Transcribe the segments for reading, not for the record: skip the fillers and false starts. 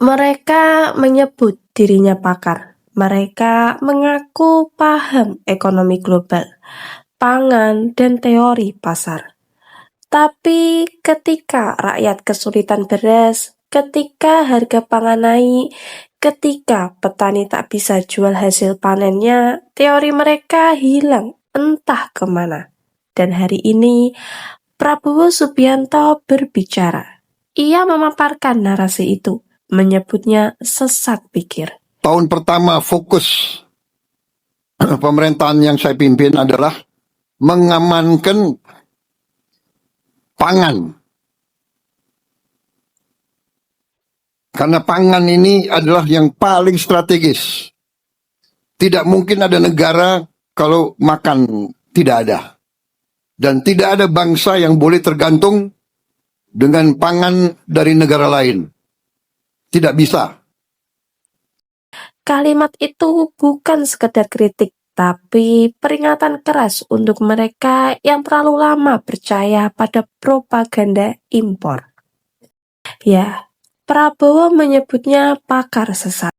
Mereka menyebut dirinya pakar. Mereka mengaku paham ekonomi global, pangan, dan teori pasar. Tapi ketika rakyat kesulitan beras, ketika harga pangan naik, ketika petani tak bisa jual hasil panennya, teori mereka hilang entah kemana. Dan hari ini, Prabowo Subianto berbicara. Ia memaparkan narasi itu, menyebutnya sesat pikir. Tahun pertama fokus pemerintahan yang saya pimpin adalah mengamankan pangan. Karena pangan ini adalah yang paling strategis. Tidak mungkin ada negara kalau makan tidak ada. Dan tidak ada bangsa yang boleh tergantung dengan pangan dari negara lain. Tidak bisa. Kalimat itu bukan sekedar kritik, tapi peringatan keras untuk mereka yang terlalu lama percaya pada propaganda impor. Ya, Prabowo menyebutnya pakar sesat.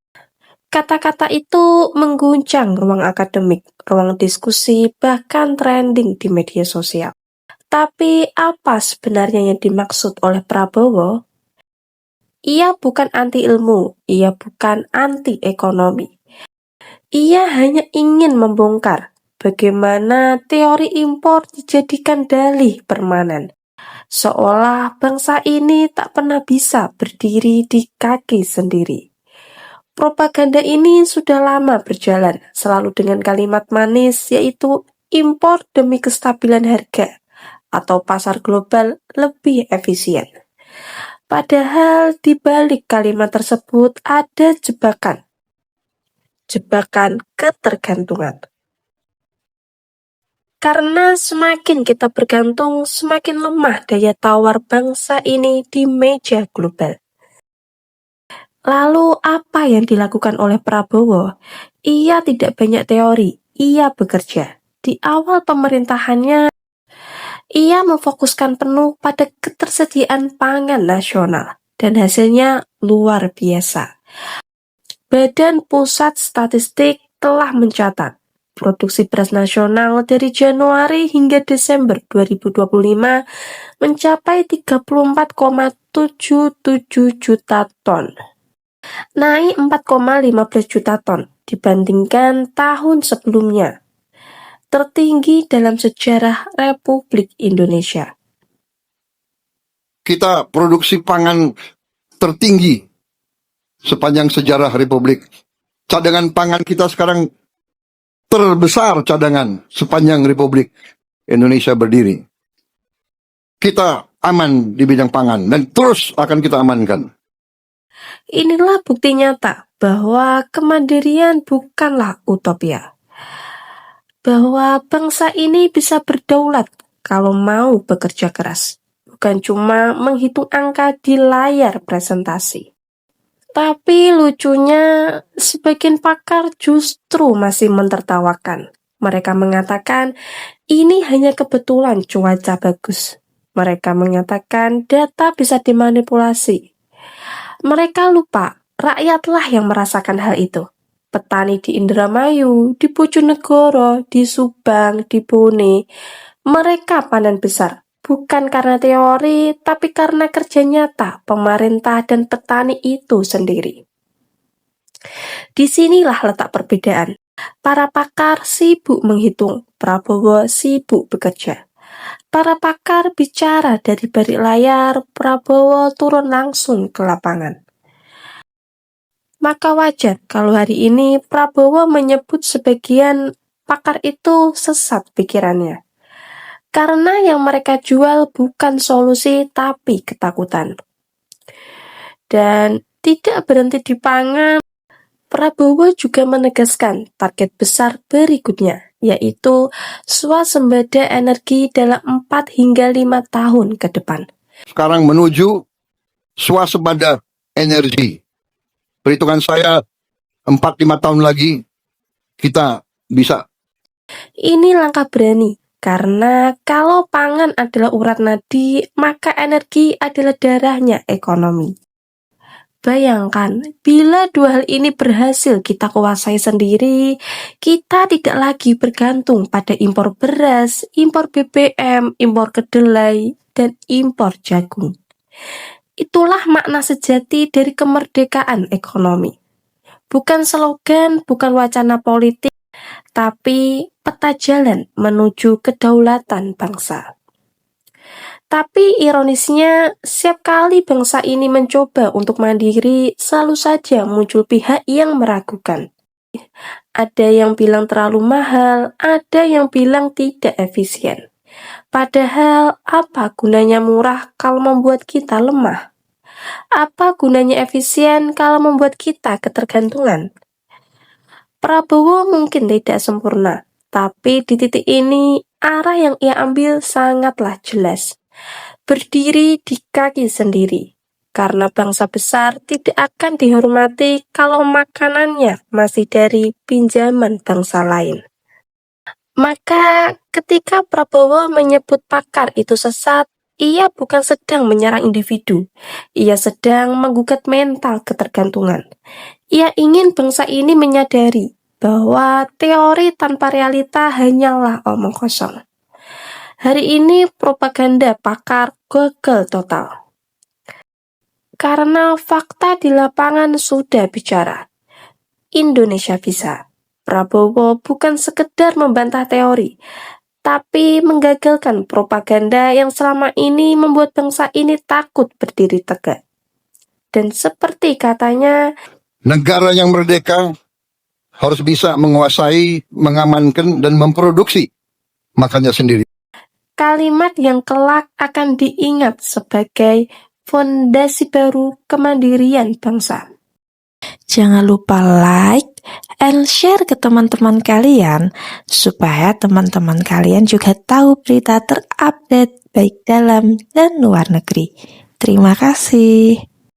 Kata-kata itu mengguncang ruang akademik, ruang diskusi, bahkan trending di media sosial. Tapi apa sebenarnya yang dimaksud oleh Prabowo? Ia bukan anti ilmu, ia bukan anti ekonomi. Ia hanya ingin membongkar bagaimana teori impor dijadikan dalih permanen, seolah bangsa ini tak pernah bisa berdiri di kaki sendiri. Propaganda ini sudah lama berjalan, selalu dengan kalimat manis, yaitu impor demi kestabilan harga atau pasar global lebih efisien. Padahal di balik kalimat tersebut ada jebakan ketergantungan. Karena semakin kita bergantung, semakin lemah daya tawar bangsa ini di meja global. Lalu apa yang dilakukan oleh Prabowo? Ia tidak banyak teori, ia bekerja. Di awal pemerintahannya, ia memfokuskan penuh pada ketersediaan pangan nasional, dan hasilnya luar biasa. Badan Pusat Statistik telah mencatat produksi beras nasional dari Januari hingga Desember 2025 mencapai 34,77 juta ton, naik 4,15 juta ton dibandingkan tahun sebelumnya, tertinggi dalam sejarah Republik Indonesia. Kita produksi pangan tertinggi sepanjang sejarah Republik. Cadangan pangan kita sekarang terbesar cadangan sepanjang Republik Indonesia berdiri. Kita aman di bidang pangan dan terus akan kita amankan. Inilah bukti nyata bahwa kemandirian bukanlah utopia. Bahwa bangsa ini bisa berdaulat kalau mau bekerja keras. Bukan cuma menghitung angka di layar presentasi. Tapi lucunya, sebagian pakar justru masih mentertawakan. Mereka mengatakan, ini hanya kebetulan cuaca bagus. Mereka mengatakan data bisa dimanipulasi. Mereka lupa, rakyatlah yang merasakan hal itu. Petani di Indramayu, di Bojonegoro, di Subang, di Bone, mereka panen besar. Bukan karena teori, tapi karena kerja nyata pemerintah dan petani itu sendiri. Disinilah letak perbedaan. Para pakar sibuk menghitung, Prabowo sibuk bekerja. Para pakar bicara dari balik layar, Prabowo turun langsung ke lapangan. Maka wajar kalau hari ini Prabowo menyebut sebagian pakar itu sesat pikirannya. Karena yang mereka jual bukan solusi tapi ketakutan. Dan tidak berhenti di pangan, Prabowo juga menegaskan target besar berikutnya, yaitu swasembada energi dalam 4 hingga 5 tahun ke depan. Sekarang menuju swasembada energi. Perhitungan saya 4-5 tahun lagi kita bisa. Ini langkah berani. Karena kalau pangan adalah urat nadi, maka energi adalah darahnya ekonomi. Bayangkan, bila dua hal ini berhasil kita kuasai sendiri, kita tidak lagi bergantung pada impor beras, impor BBM, impor kedelai, dan impor jagung. Itulah makna sejati dari kemerdekaan ekonomi. Bukan slogan, bukan wacana politik, tapi peta jalan menuju kedaulatan bangsa. Tapi ironisnya, setiap kali bangsa ini mencoba untuk mandiri, selalu saja muncul pihak yang meragukan. Ada yang bilang terlalu mahal, ada yang bilang tidak efisien. Padahal, apa gunanya murah kalau membuat kita lemah? Apa gunanya efisien kalau membuat kita ketergantungan? Prabowo mungkin tidak sempurna, tapi di titik ini, arah yang ia ambil sangatlah jelas. Berdiri di kaki sendiri, karena bangsa besar tidak akan dihormati kalau makanannya masih dari pinjaman bangsa lain. Maka ketika Prabowo menyebut pakar itu sesat, ia bukan sedang menyerang individu, ia sedang menggugat mental ketergantungan. Ia ingin bangsa ini menyadari bahwa teori tanpa realita hanyalah omong kosong. Hari ini propaganda pakar gagal total. Karena fakta di lapangan sudah bicara. Indonesia bisa. Prabowo bukan sekedar membantah teori, tapi menggagalkan propaganda yang selama ini membuat bangsa ini takut berdiri tegak. Dan seperti katanya, Negara yang merdeka harus bisa menguasai, mengamankan, dan memproduksi makannya sendiri. kalimat yang kelak akan diingat sebagai fondasi baru kemandirian bangsa. Jangan lupa like and share ke teman-teman kalian supaya teman-teman kalian juga tahu berita terupdate baik dalam dan luar negeri. Terima kasih.